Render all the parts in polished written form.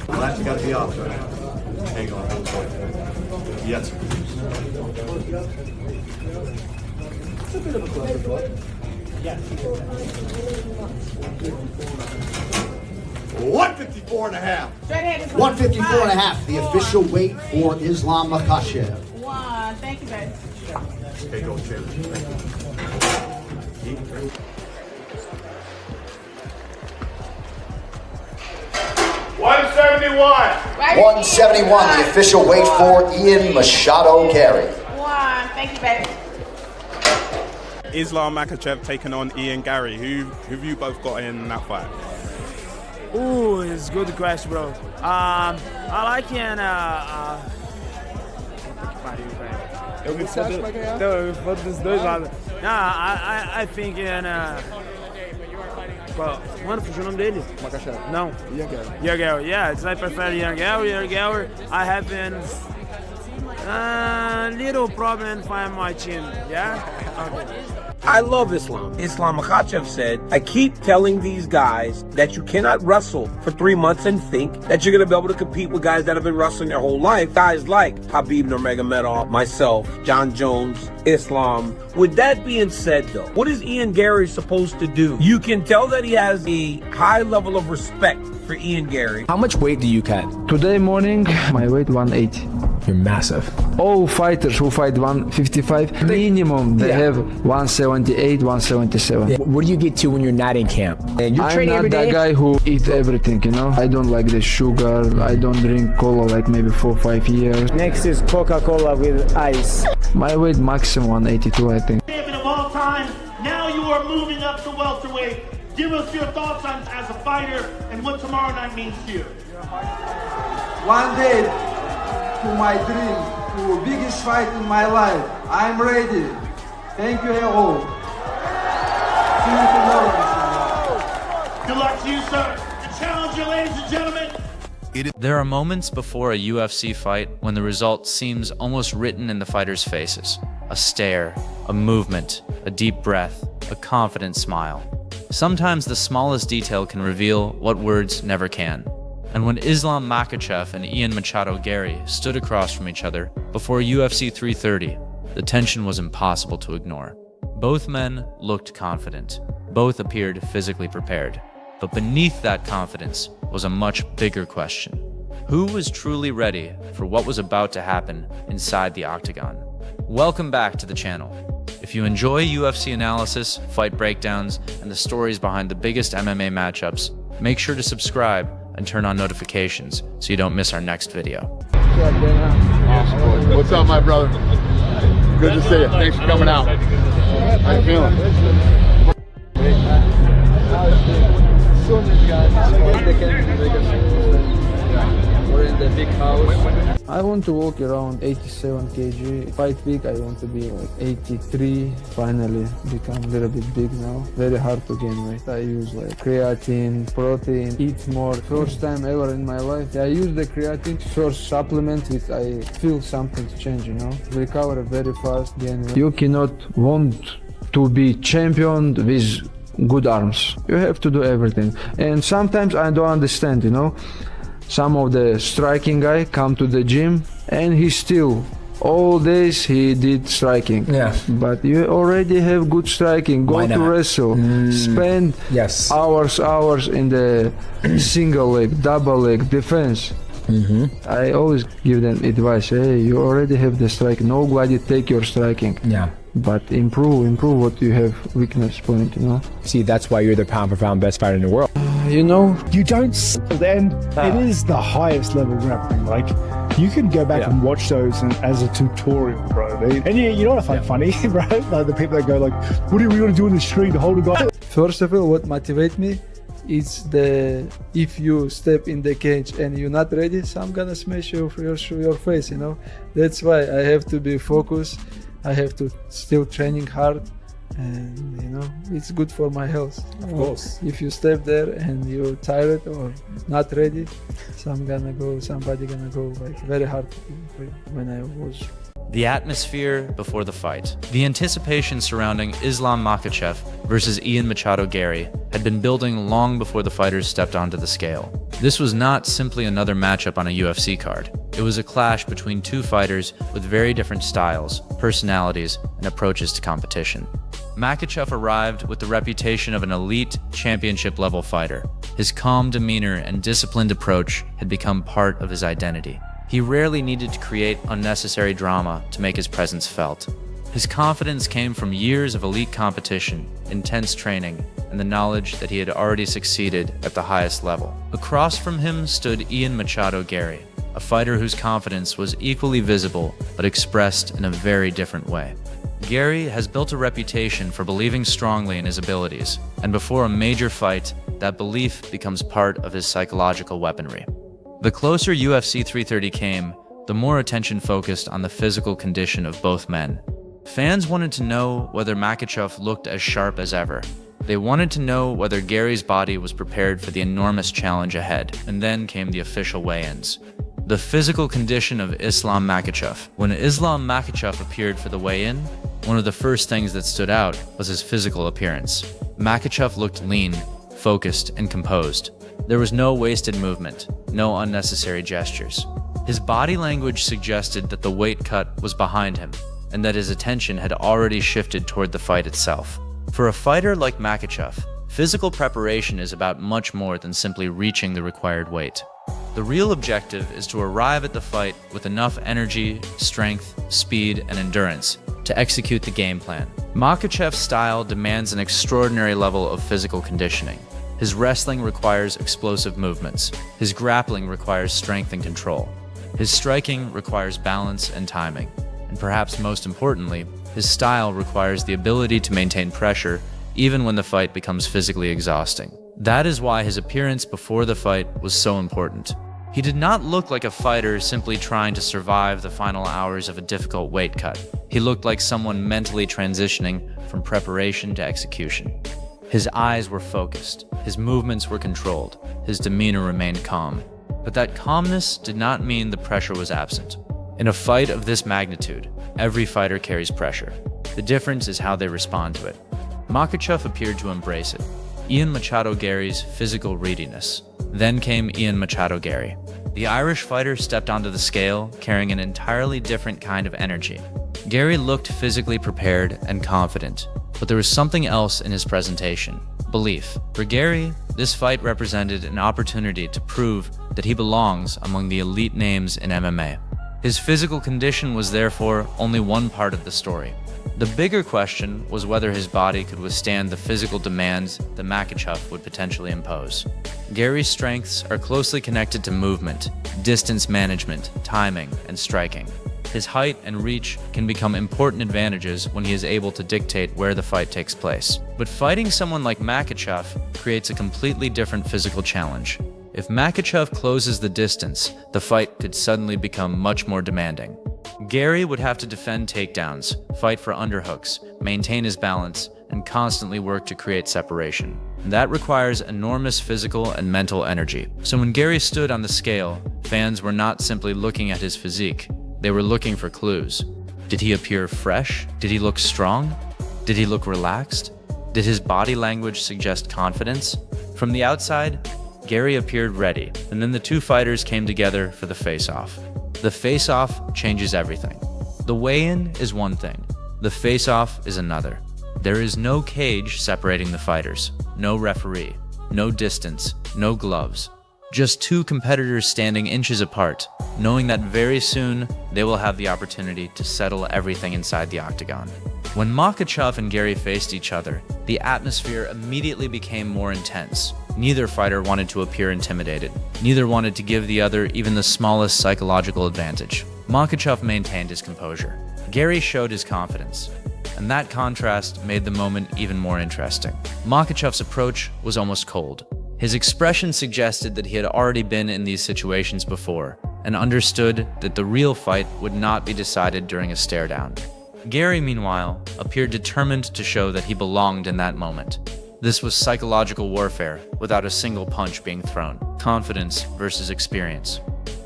Well, that's got to be off, right? Hang on. Yes. It's a bit of a cluster block. Yeah. 154 and a half. 154 and a half, the official weight for Islam Makhachev. One. Thank you, babe. Okay, go chair. Thank you. 171, the official weight for Ian Machado Garry. One. Thank you, babe. Islam Makhachev taking on Ian Garry. Who've you both got in that fight? Ooh, it's a good question, bro. I like Ian. Dos dois lados. I think Ian. Mano, fugiu o nome dele? Makhachev. Não. Ian Garry. Ian Garry, yeah. I prefer Ian Garry. Ian Garry, I have been little problem find my chin. Yeah? Okay. I love Islam. Islam Makhachev said, I keep telling these guys that you cannot wrestle for 3 months and think that you're going to be able to compete with guys that have been wrestling their whole life. Guys like Khabib Nurmagomedov, myself, John Jones, Islam. With that being said, though, what is Ian Garry supposed to do? You can tell that he has a high level of respect for Ian Garry. How much weight do you cut? Today morning, my weight 180. You're massive. All fighters who fight 155, minimum they have 178, 177. Yeah. What do you get to when you're not in camp? And you're training every day? I'm not that guy who eat everything, you know. I don't like the sugar. I don't drink cola like maybe 4 or 5 years. Next is Coca-Cola with ice. My weight maximum 182, I think. Champion of all time. Now you are moving up to welterweight. Give us your thoughts on as a fighter and what tomorrow night means to you. One day to my dream, to biggest fight in my life. I'm ready. Thank you all. See you tomorrow. Good luck to you, sir. The challenger, ladies and gentlemen. There are moments before a UFC fight when the result seems almost written in the fighters' faces. A stare, a movement, a deep breath, a confident smile. Sometimes the smallest detail can reveal what words never can. And when Islam Makhachev and Ian Machado Garry stood across from each other before UFC 330, the tension was impossible to ignore. Both men looked confident. Both appeared physically prepared. But beneath that confidence was a much bigger question. Who was truly ready for what was about to happen inside the Octagon? Welcome back to the channel. If you enjoy UFC analysis, fight breakdowns, and the stories behind the biggest MMA matchups, make sure to subscribe and turn on notifications so you don't miss our next video. What's up, my brother? Good to see you. Thanks for coming out. How you feeling? We're in the big house. I want to walk around 87 kg. Fight big, I want to be like 83. Finally become a little bit big now. Very hard to gain weight. I use like creatine, protein, eat more. First time ever in my life. I use the creatine first supplement which I feel something change, you know. Recover very fast, gain weight. You cannot want to be champion with good arms. You have to do everything. And sometimes I don't understand, you know. Some of the striking guy come to the gym and he still all days he did striking. Yeah. But you already have good striking. Go to wrestle. Spend hours in the single leg, double leg defense. I always give them advice. Hey, you already have the striking. Nobody take your striking. Yeah. But improve what you have weakness point, you know. See, that's why you're the pound for pound best fighter in the world. You know, you don't. Then it is the highest level grappling. Like you can go back and watch those as a tutorial, bro. And you know what I find funny, bro? Like the people that go like, "What are we gonna do in the street to hold a guy?" First of all, what motivates me is if you step in the cage and you're not ready, so I'm gonna smash your face. You know, that's why I have to be focused. I have to still training hard. And you know, it's good for my health. Of course. If you step there and you're tired or not ready, somebody gonna go like very hard when I was. The atmosphere before the fight. The anticipation surrounding Islam Makhachev versus Ian Machado Garry had been building long before the fighters stepped onto the scale. This was not simply another matchup on a UFC card. It was a clash between two fighters with very different styles, personalities, and approaches to competition. Makhachev arrived with the reputation of an elite, championship-level fighter. His calm demeanor and disciplined approach had become part of his identity. He rarely needed to create unnecessary drama to make his presence felt. His confidence came from years of elite competition, intense training, and the knowledge that he had already succeeded at the highest level. Across from him stood Ian Machado Garry, a fighter whose confidence was equally visible but expressed in a very different way. Garry has built a reputation for believing strongly in his abilities, and before a major fight, that belief becomes part of his psychological weaponry. The closer UFC 330 came, the more attention focused on the physical condition of both men. Fans wanted to know whether Makhachev looked as sharp as ever. They wanted to know whether Garry's body was prepared for the enormous challenge ahead, and then came the official weigh-ins. The physical condition of Islam Makhachev. When Islam Makhachev appeared for the weigh-in, one of the first things that stood out was his physical appearance. Makhachev looked lean, focused, and composed. There was no wasted movement, no unnecessary gestures. His body language suggested that the weight cut was behind him, and that his attention had already shifted toward the fight itself. For a fighter like Makhachev, physical preparation is about much more than simply reaching the required weight. The real objective is to arrive at the fight with enough energy, strength, speed, and endurance to execute the game plan. Makhachev's style demands an extraordinary level of physical conditioning. His wrestling requires explosive movements. His grappling requires strength and control. His striking requires balance and timing. And perhaps most importantly, his style requires the ability to maintain pressure even when the fight becomes physically exhausting. That is why his appearance before the fight was so important. He did not look like a fighter simply trying to survive the final hours of a difficult weight cut. He looked like someone mentally transitioning from preparation to execution. His eyes were focused, his movements were controlled, his demeanor remained calm. But that calmness did not mean the pressure was absent. In a fight of this magnitude, every fighter carries pressure. The difference is how they respond to it. Makhachev appeared to embrace it. Ian Machado Garry's physical readiness. Then came Ian Machado Garry. The Irish fighter stepped onto the scale carrying an entirely different kind of energy. Garry looked physically prepared and confident, but there was something else in his presentation: belief. For Garry, this fight represented an opportunity to prove that he belongs among the elite names in MMA. His physical condition was therefore only one part of the story. The bigger question was whether his body could withstand the physical demands that Makhachev would potentially impose. Garry's strengths are closely connected to movement, distance management, timing, and striking. His height and reach can become important advantages when he is able to dictate where the fight takes place. But fighting someone like Makhachev creates a completely different physical challenge. If Makhachev closes the distance, the fight could suddenly become much more demanding. Garry would have to defend takedowns, fight for underhooks, maintain his balance, and constantly work to create separation. That requires enormous physical and mental energy. So when Garry stood on the scale, fans were not simply looking at his physique. They were looking for clues. Did he appear fresh? Did he look strong? Did he look relaxed? Did his body language suggest confidence? From the outside, Garry appeared ready, and then the two fighters came together for the face-off. The face-off changes everything. The weigh-in is one thing. The face-off is another. There is no cage separating the fighters, no referee, no distance, no gloves. Just two competitors standing inches apart, knowing that very soon they will have the opportunity to settle everything inside the octagon. When Makhachev and Garry faced each other, the atmosphere immediately became more intense. Neither fighter wanted to appear intimidated. Neither wanted to give the other even the smallest psychological advantage. Makhachev maintained his composure. Garry showed his confidence. And that contrast made the moment even more interesting. Makhachev's approach was almost cold. His expression suggested that he had already been in these situations before and understood that the real fight would not be decided during a stare-down. Garry, meanwhile, appeared determined to show that he belonged in that moment. This was psychological warfare without a single punch being thrown. Confidence versus experience.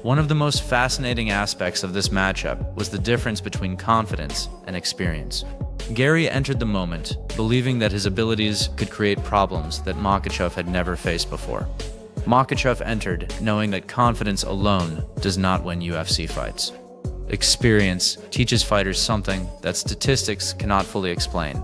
One of the most fascinating aspects of this matchup was the difference between confidence and experience. Garry entered the moment, believing that his abilities could create problems that Makhachev had never faced before. Makhachev entered knowing that confidence alone does not win UFC fights. Experience teaches fighters something that statistics cannot fully explain.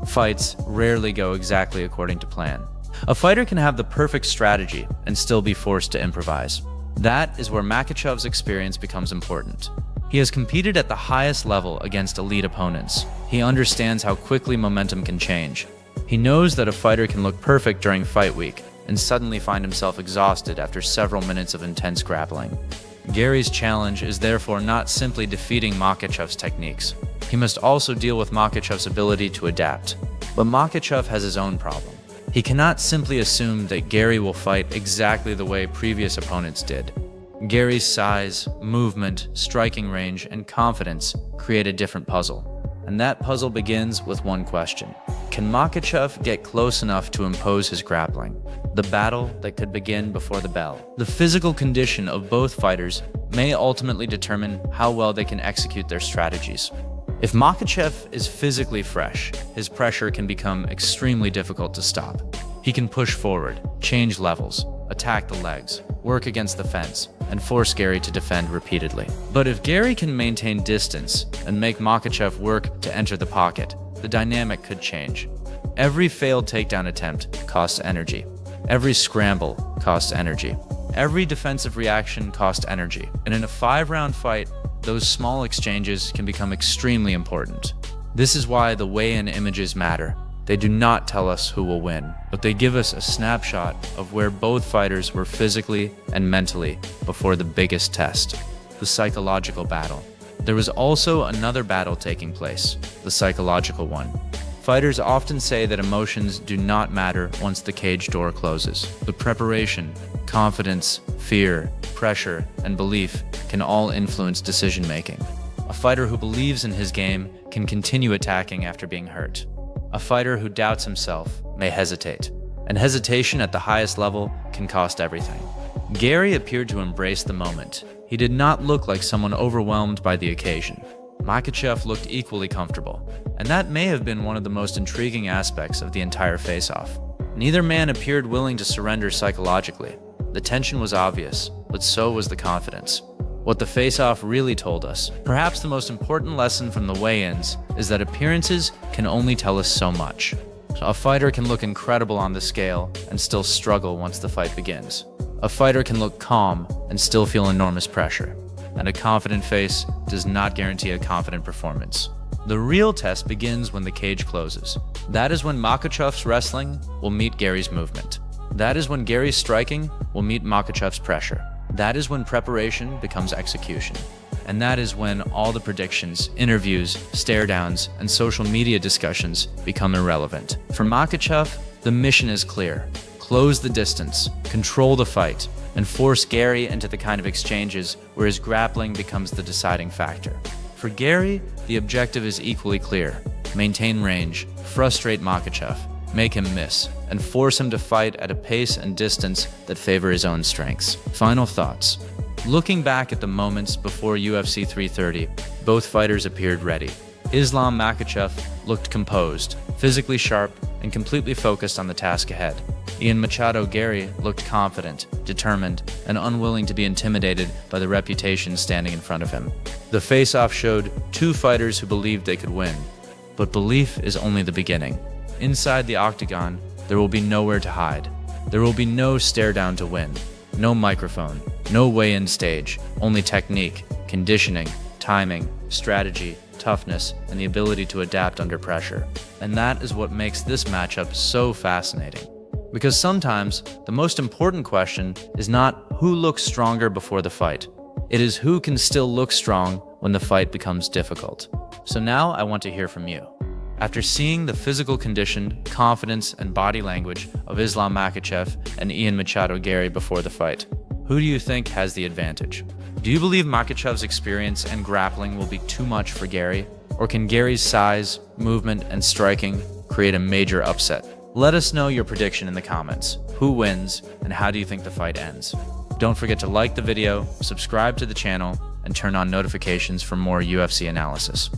Fights rarely go exactly according to plan. A fighter can have the perfect strategy and still be forced to improvise. That is where Makhachev's experience becomes important. He has competed at the highest level against elite opponents. He understands how quickly momentum can change. He knows that a fighter can look perfect during fight week and suddenly find himself exhausted after several minutes of intense grappling. Garry's challenge is therefore not simply defeating Makhachev's techniques. He must also deal with Makhachev's ability to adapt. But Makhachev has his own problem. He cannot simply assume that Garry will fight exactly the way previous opponents did. Garry's size, movement, striking range, and confidence create a different puzzle. And that puzzle begins with one question. Can Makhachev get close enough to impose his grappling? The battle that could begin before the bell. The physical condition of both fighters may ultimately determine how well they can execute their strategies. If Makhachev is physically fresh, his pressure can become extremely difficult to stop. He can push forward, change levels, attack the legs, work against the fence, and force Garry to defend repeatedly. But if Garry can maintain distance and make Makhachev work to enter the pocket, the dynamic could change. Every failed takedown attempt costs energy. Every scramble costs energy. Every defensive reaction costs energy. And in a 5-round fight, those small exchanges can become extremely important. This is why the weigh-in images matter. They do not tell us who will win, but they give us a snapshot of where both fighters were physically and mentally before the biggest test, the psychological battle. There was also another battle taking place, the psychological one. Fighters often say that emotions do not matter once the cage door closes, but preparation, confidence, fear, pressure, and belief can all influence decision-making. A fighter who believes in his game can continue attacking after being hurt. A fighter who doubts himself may hesitate, and hesitation at the highest level can cost everything. Garry appeared to embrace the moment. He did not look like someone overwhelmed by the occasion. Makhachev looked equally comfortable, and that may have been one of the most intriguing aspects of the entire face-off. Neither man appeared willing to surrender psychologically. The tension was obvious, but so was the confidence. What the face-off really told us, perhaps the most important lesson from the weigh-ins, is that appearances can only tell us so much. A fighter can look incredible on the scale and still struggle once the fight begins. A fighter can look calm and still feel enormous pressure. And a confident face does not guarantee a confident performance. The real test begins when the cage closes. That is when Makhachev's wrestling will meet Garry's movement. That is when Garry's striking will meet Makhachev's pressure. That is when preparation becomes execution. And that is when all the predictions, interviews, stare-downs, and social media discussions become irrelevant. For Makhachev, the mission is clear. Close the distance, control the fight, and force Garry into the kind of exchanges where his grappling becomes the deciding factor. For Garry, the objective is equally clear. Maintain range, frustrate Makhachev, make him miss, and force him to fight at a pace and distance that favor his own strengths. Final thoughts. Looking back at the moments before UFC 330, both fighters appeared ready. Islam Makhachev looked composed, physically sharp, and completely focused on the task ahead. Ian Machado Garry looked confident, determined, and unwilling to be intimidated by the reputation standing in front of him. The face-off showed two fighters who believed they could win, but belief is only the beginning. Inside the Octagon, there will be nowhere to hide. There will be no stare-down to win, no microphone, no weigh-in stage, only technique, conditioning, timing, strategy, toughness, and the ability to adapt under pressure. And that is what makes this matchup so fascinating. Because sometimes, the most important question is not who looks stronger before the fight. It is who can still look strong when the fight becomes difficult. So now I want to hear from you. After seeing the physical condition, confidence, and body language of Islam Makhachev and Ian Machado Garry before the fight, who do you think has the advantage? Do you believe Makhachev's experience and grappling will be too much for Garry? Or can Garry's size, movement, and striking create a major upset? Let us know your prediction in the comments. Who wins, and how do you think the fight ends? Don't forget to like the video, subscribe to the channel, and turn on notifications for more UFC analysis.